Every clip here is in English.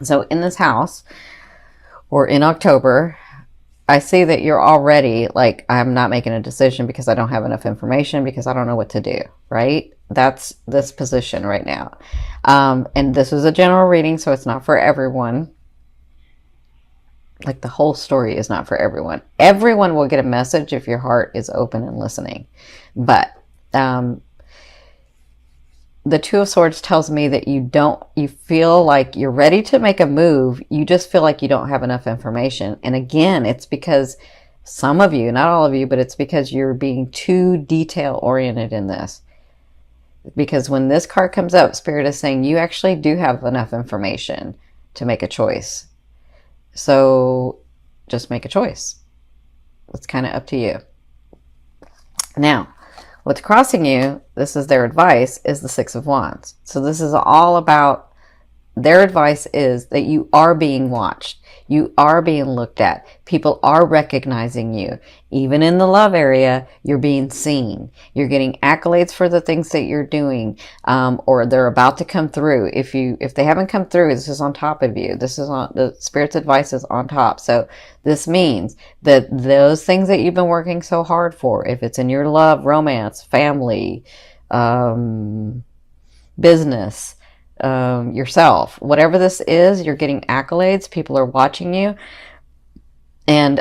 So in this house, or in October, I see that you're already like, I'm not making a decision because I don't have enough information, because I don't know what to do, right? That's this position right now. And this is a general reading, so it's not for everyone. Like, the whole story is not for everyone. Everyone will get a message if your heart is open and listening. But the Two of Swords tells me that you feel like you're ready to make a move. You just feel like you don't have enough information. And again, it's because some of you, not all of you, but it's because you're being too detail oriented in this. Because when this card comes up, Spirit is saying you actually do have enough information to make a choice. So just make a choice. It's kind of up to you. Now, what's crossing you, this is their advice, is the Six of Wands. So this is all about, their advice is that you are being watched. You are being looked at. People are recognizing you. Even in the love area, you're being seen. You're getting accolades for the things that you're doing, or they're about to come through. If they haven't come through, this is on top of you. This is on the Spirit's advice is on top. So this means that those things that you've been working so hard for, if it's in your love, romance, family, business, yourself, whatever this is, you're getting accolades. People are watching you, and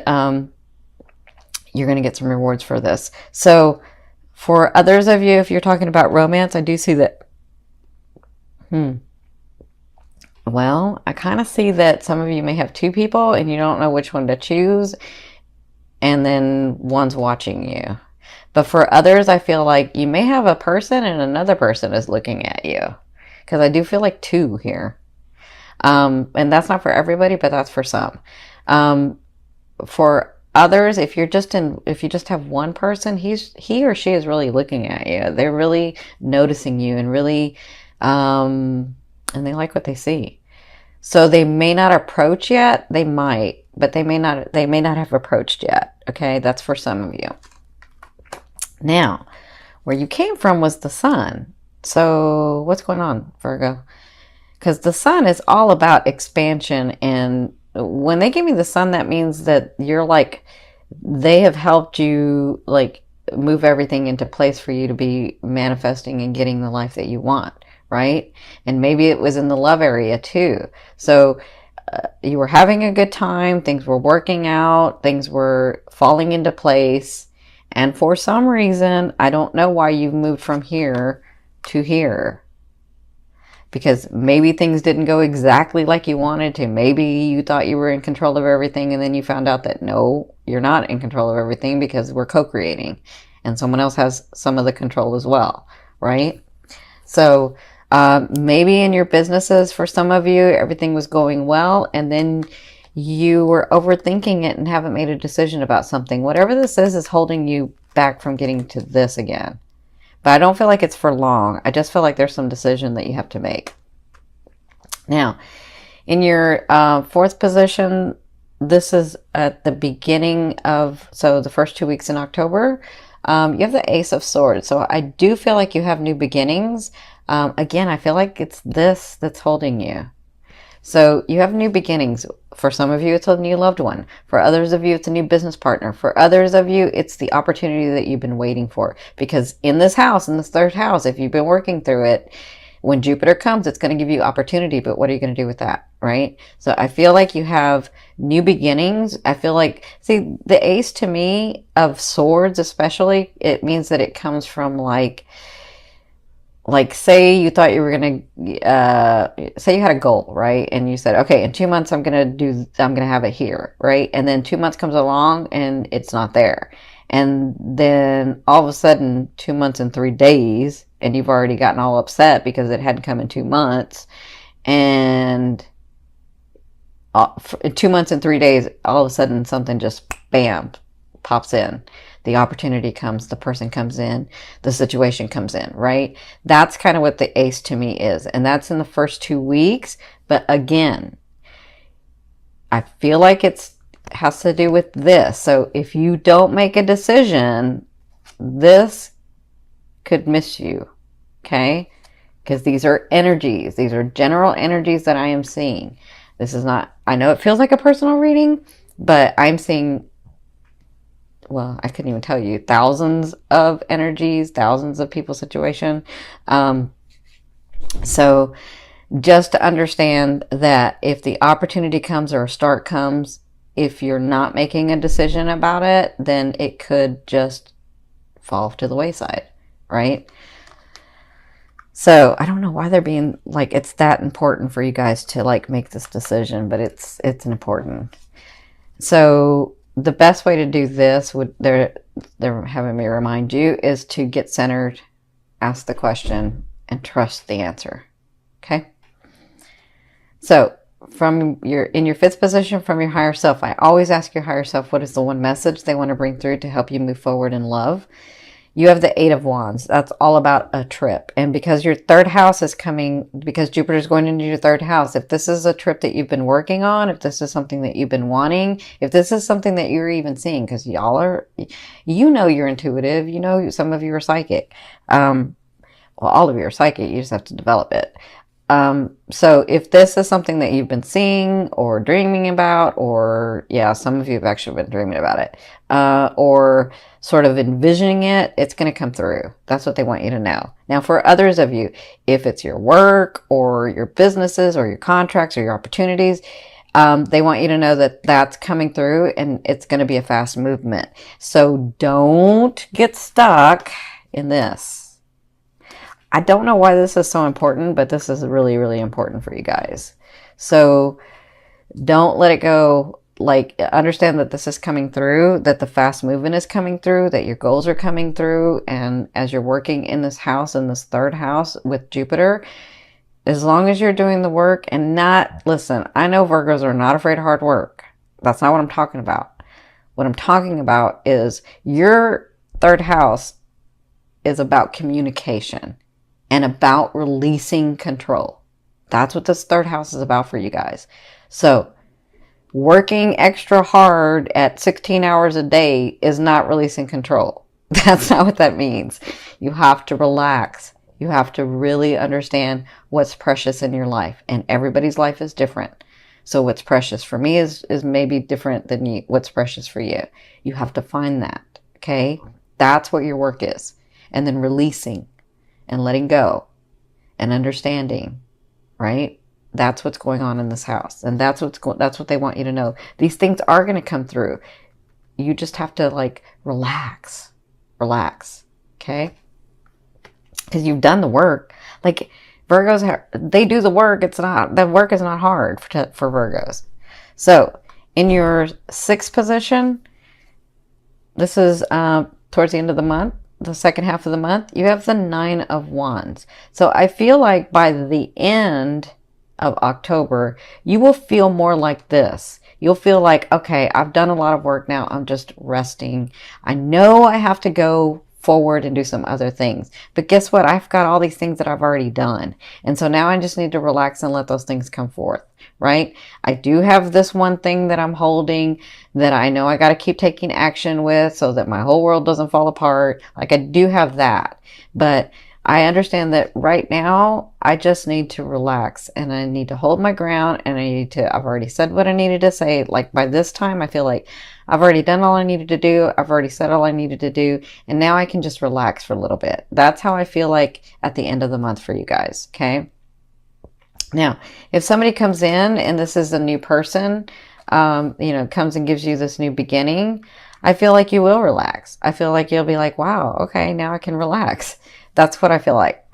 you're going to get some rewards for this. So for others of you, if you're talking about romance, I do see that, well, I kind of see that some of you may have two people and you don't know which one to choose, and then one's watching you. But for others, I feel like you may have a person and another person is looking at you, because I do feel like two here. And that's not for everybody, but that's for some. For others, if you just have one person, he or she is really looking at you. They're really noticing you, and really, and they like what they see. So they may not approach yet. They might, but they may not have approached yet. Okay. That's for some of you. Now, where you came from was the sun. So what's going on, Virgo? Because the sun is all about expansion. And when they give me the sun, that means that you're like, they have helped you like move everything into place for you to be manifesting and getting the life that you want, right? And maybe it was in the love area too. So you were having a good time. Things were working out. Things were falling into place. And for some reason, I don't know why you've moved from here to here, because maybe things didn't go exactly like you wanted to. Maybe you thought you were in control of everything, and then you found out that no, you're not in control of everything, because we're co-creating and someone else has some of the control as well, right? So maybe in your businesses, for some of you, everything was going well, and then you were overthinking it and haven't made a decision about something. Whatever this is holding you back from getting to this again. But I don't feel like it's for long. I just feel like there's some decision that you have to make. Now, in your fourth position, this is at the beginning of, so the first 2 weeks in October, you have the Ace of Swords. So I do feel like you have new beginnings. Again, I feel like it's this that's holding you. So you have new beginnings. For some of you, it's a new loved one. For others of you, it's a new business partner. For others of you, it's the opportunity that you've been waiting for. Because in this house, in this third house, if you've been working through it, when Jupiter comes, it's going to give you opportunity. But what are you going to do with that, right? So I feel like you have new beginnings. I feel like, see, the Ace to me of Swords especially, it means that it comes from like say you thought you were going to, say you had a goal, right? And you said, okay, in 2 months, I'm going to have it here, right? And then 2 months comes along and it's not there. And then all of a sudden, 2 months and 3 days, and you've already gotten all upset because it hadn't come in 2 months. And 2 months and 3 days, all of a sudden something just bam, pops in. The opportunity comes, the person comes in, the situation comes in, right? That's kind of what the Ace to me is. And that's in the first 2 weeks. But again, I feel like it has to do with this. So if you don't make a decision, this could miss you, okay? Because these are energies. These are general energies that I am seeing. This is not, I know it feels like a personal reading, but I'm seeing, well, I couldn't even tell you, thousands of energies, thousands of people's situation. So just to understand that if the opportunity comes or a start comes, if you're not making a decision about it, then it could just fall to the wayside, right? So I don't know why they're being like, it's that important for you guys to like make this decision, but it's important. So the best way to do this, would they're having me remind you, is to get centered, ask the question, and trust the answer. Okay. So from in your fifth position, from your higher self, I always ask your higher self, what is the one message they want to bring through to help you move forward in love? You have the Eight of Wands. That's all about a trip. And because your third house is coming, because Jupiter's going into your third house, if this is a trip that you've been working on, if this is something that you've been wanting, if this is something that you're even seeing, because y'all are, you know, you're intuitive, you know, some of you are psychic. Well, all of you are psychic. You just have to develop it. So if this is something that you've been seeing or dreaming about, or yeah, some of you have actually been dreaming about it, or sort of envisioning it, it's going to come through. That's what they want you to know. Now, for others of you, if it's your work or your businesses or your contracts or your opportunities, they want you to know that that's coming through and it's going to be a fast movement. So don't get stuck in this. I don't know why this is so important, but this is really, really important for you guys. So don't let it go. Like, understand that this is coming through, that the fast movement is coming through, that your goals are coming through. And as you're working in this house, in this third house with Jupiter, as long as you're doing the work and not, listen, I know Virgos are not afraid of hard work. That's not what I'm talking about. What I'm talking about is your third house is about communication and about releasing control. That's what this third house is about for you guys. So working extra hard at 16 hours a day is not releasing control. That's not what that means. You have to relax. You have to really understand what's precious in your life. And everybody's life is different. So what's precious for me is maybe different than what's precious for you. You have to find that. Okay? That's what your work is. And then releasing and letting go and understanding, right? That's what's going on in this house. And that's what they want you to know. These things are going to come through. You just have to like relax, okay? Because you've done the work. Like Virgos, they do the work. The work is not hard for Virgos. So in your sixth position, this is towards the end of the month, the second half of the month, you have the Nine of Wands. So I feel like by the end of October, you will feel more like this. You'll feel like, okay, I've done a lot of work now. I'm just resting. I know I have to go forward and do some other things. But guess what? I've got all these things that I've already done. And so now I just need to relax and let those things come forth, right? I do have this one thing that I'm holding that I know I got to keep taking action with so that my whole world doesn't fall apart. Like I do have that. But I understand that right now I just need to relax and I need to hold my ground and I've already said what I needed to say. Like by this time, I feel like I've already done all I needed to do. I've already said all I needed to do. And now I can just relax for a little bit. That's how I feel like at the end of the month for you guys. Okay. Now, if somebody comes in and this is a new person, comes and gives you this new beginning, I feel like you will relax. I feel like you'll be like, wow, okay, now I can relax. That's what I feel like.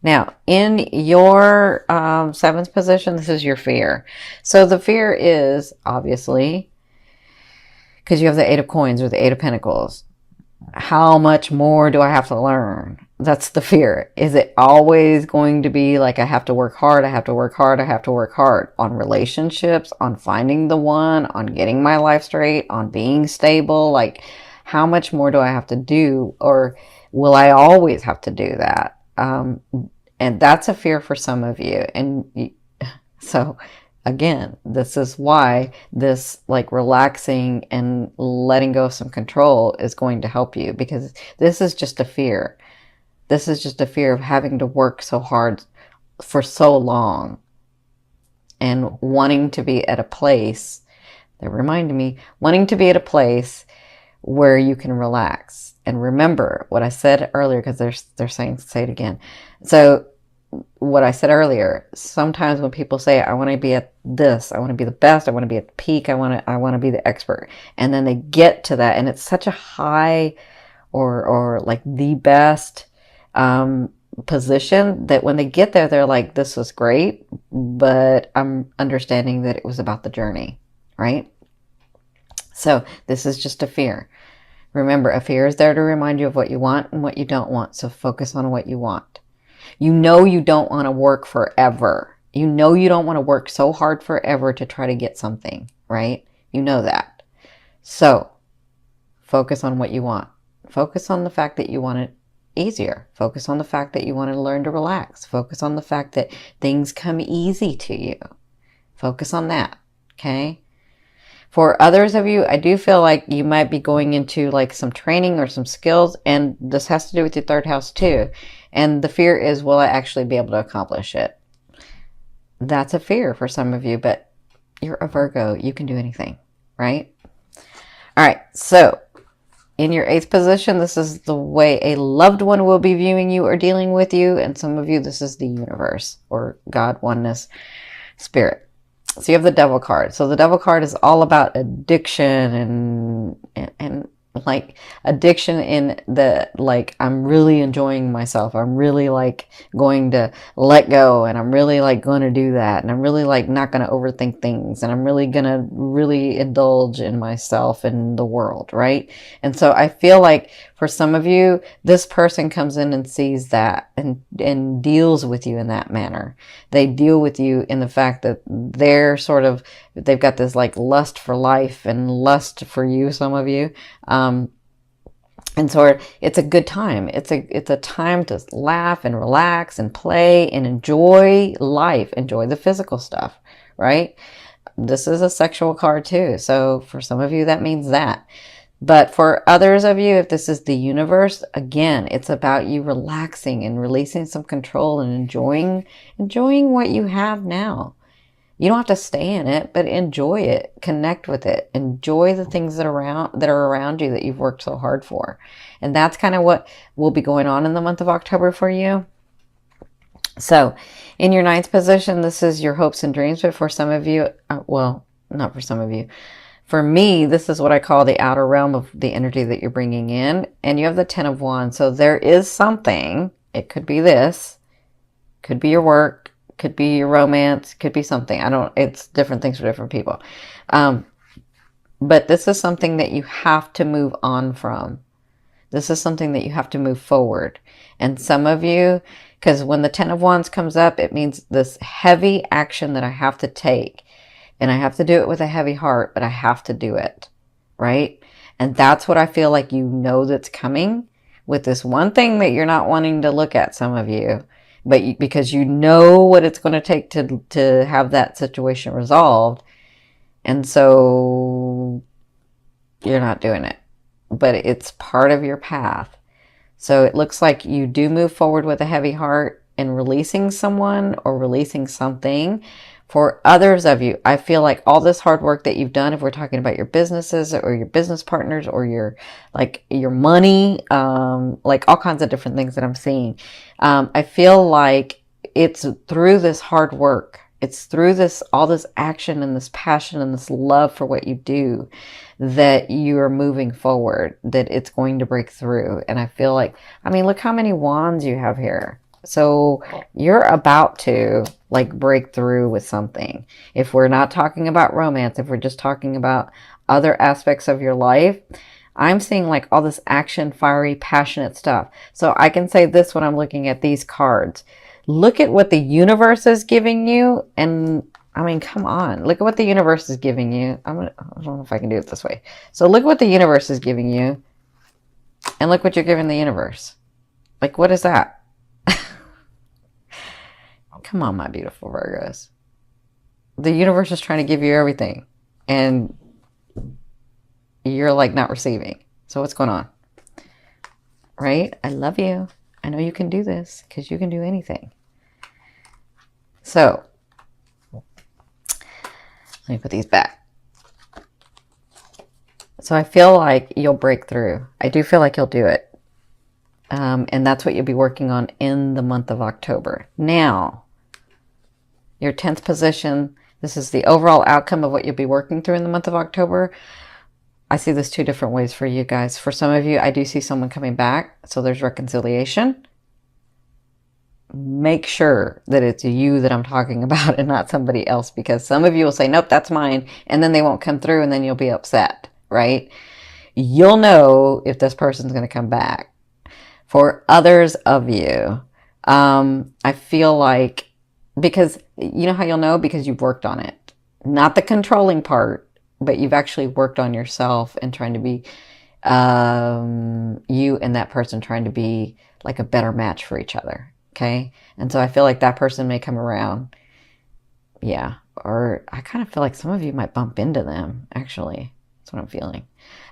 Now, in your seventh position, this is your fear. So the fear is, obviously, because you have the Eight of Coins or the Eight of Pentacles, how much more do I have to learn? That's the fear. Is it always going to be like I have to work hard, I have to work hard, I have to work hard on relationships, on finding the one, on getting my life straight, on being stable? Like, how much more do I have to do? Or will I always have to do that? And that's a fear for some of you. And so again, this is why this like relaxing and letting go of some control is going to help you, because this is just a fear. This is just a fear of having to work so hard for so long and wanting to be at a place, they're reminding me, wanting to be at a place where you can relax. And remember what I said earlier, because they're saying, say it again. So what I said earlier, sometimes when people say, I want to be at this, I want to be the best, I want to be at the peak, I want to be the expert. And then they get to that, and it's such a high or like the best position that when they get there, they're like, this was great, but I'm understanding that it was about the journey, right? So this is just a fear. Remember, a fear is there to remind you of what you want and what you don't want. So focus on what you want. You know you don't want to work forever. You know you don't want to work so hard forever to try to get something, right? You know that. So focus on what you want. Focus on the fact that you want it easier. Focus on the fact that you want to learn to relax. Focus on the fact that things come easy to you. Focus on that, okay? For others of you, I do feel like you might be going into like some training or some skills, and this has to do with your third house too. And the fear is, will I actually be able to accomplish it? That's a fear for some of you, but you're a Virgo. You can do anything, right? All right, so in your 8th position, this is the way a loved one will be viewing you or dealing with you. And some of you, this is the universe or God, oneness, spirit. So you have the Devil card. So the Devil card is all about addiction and like addiction in the, like, I'm really enjoying myself. I'm really like going to let go, and I'm really like going to do that. And I'm really like not going to overthink things. And I'm really going to really indulge in myself and the world, right? And so I feel like for some of you, this person comes in and sees that and deals with you in that manner. They deal with you in the fact that they're sort of, they've got this like lust for life and lust for you, some of you. And so it's a good time. It's a time to laugh and relax and play and enjoy life, enjoy the physical stuff, right? This is a sexual card too. So for some of you, that means that. But for others of you, if this is the universe, again, it's about you relaxing and releasing some control and enjoying what you have now. You don't have to stay in it, but enjoy it, connect with it, enjoy the things that are around you that you've worked so hard for. And that's kind of what will be going on in the month of October for you. So in your 9th position, this is your hopes and dreams. But for some of you, well, not for some of you, for me, this is what I call the outer realm of the energy that you're bringing in. And you have the 10 of Wands. So there is something, it could be this, could be your work, could be your romance, could be something. It's different things for different people. But this is something that you have to move on from. This is something that you have to move forward. And some of you, because when the 10 of Wands comes up, it means this heavy action that I have to take. And I have to do it with a heavy heart, but I have to do it, right? And that's what I feel like you know that's coming with this one thing that you're not wanting to look at, some of you. But because you know what it's going to take to have that situation resolved. And so you're not doing it. But it's part of your path. So it looks like you do move forward with a heavy heart in releasing someone or releasing something. For others of you, I feel like all this hard work that you've done, if we're talking about your businesses or your business partners or your money, like all kinds of different things that I'm seeing. I feel like it's through this hard work. It's through all this action and this passion and this love for what you do that you are moving forward, that it's going to break through. And I feel like, I mean, look how many wands you have here. So you're about to like break through with something. If we're not talking about romance, if we're just talking about other aspects of your life, I'm seeing like all this action, fiery, passionate stuff. So I can say this when I'm looking at these cards. Look at what the universe is giving you. And I mean, come on, look at what the universe is giving you. I don't know if I can do it this way. So look what the universe is giving you and look what you're giving the universe. Like, what is that? Come on, my beautiful Virgos. The universe is trying to give you everything and you're like not receiving. So what's going on? Right? I love you. I know you can do this because you can do anything. So Let me put these back. So I feel like you'll break through. I do feel like you'll do it. And that's what you'll be working on in the month of October. Now, your 10th position, this is the overall outcome of what you'll be working through in the month of October. I see this two different ways for you guys. For some of you, I do see someone coming back, so there's reconciliation. Make sure that it's you that I'm talking about and not somebody else, because some of you will say, nope, that's mine, and then they won't come through, and then you'll be upset, right? You'll know if this person's going to come back. For others of you, I feel like, because you know how you'll know? Because you've worked on it. Not the controlling part, but you've actually worked on yourself and trying to be, you and that person trying to be like a better match for each other. Okay. And so I feel like that person may come around. Yeah. Or I kind of feel like some of you might bump into them, actually. That's what I'm feeling.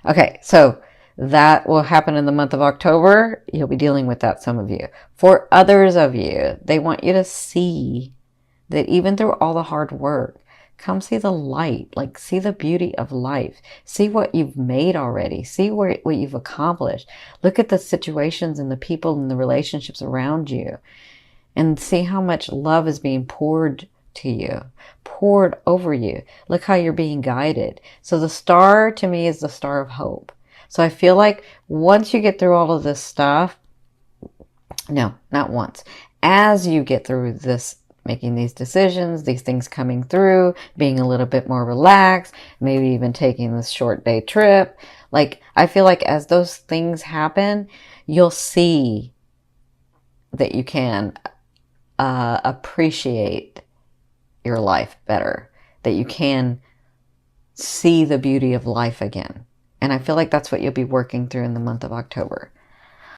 Okay. So that will happen in the month of October. You'll be dealing with that, some of you. For others of you, they want you to see that even through all the hard work, come see the light, like see the beauty of life. See what you've made already. See what you've accomplished. Look at the situations and the people and the relationships around you, and see how much love is being poured to you, poured over you. Look how you're being guided. So the star to me is the star of hope. So I feel like once you get through all of this stuff, no, not once, as you get through this, making these decisions, these things coming through, being a little bit more relaxed, maybe even taking this short day trip. Like, I feel like as those things happen, you'll see that you can appreciate your life better, that you can see the beauty of life again. And I feel like that's what you'll be working through in the month of October.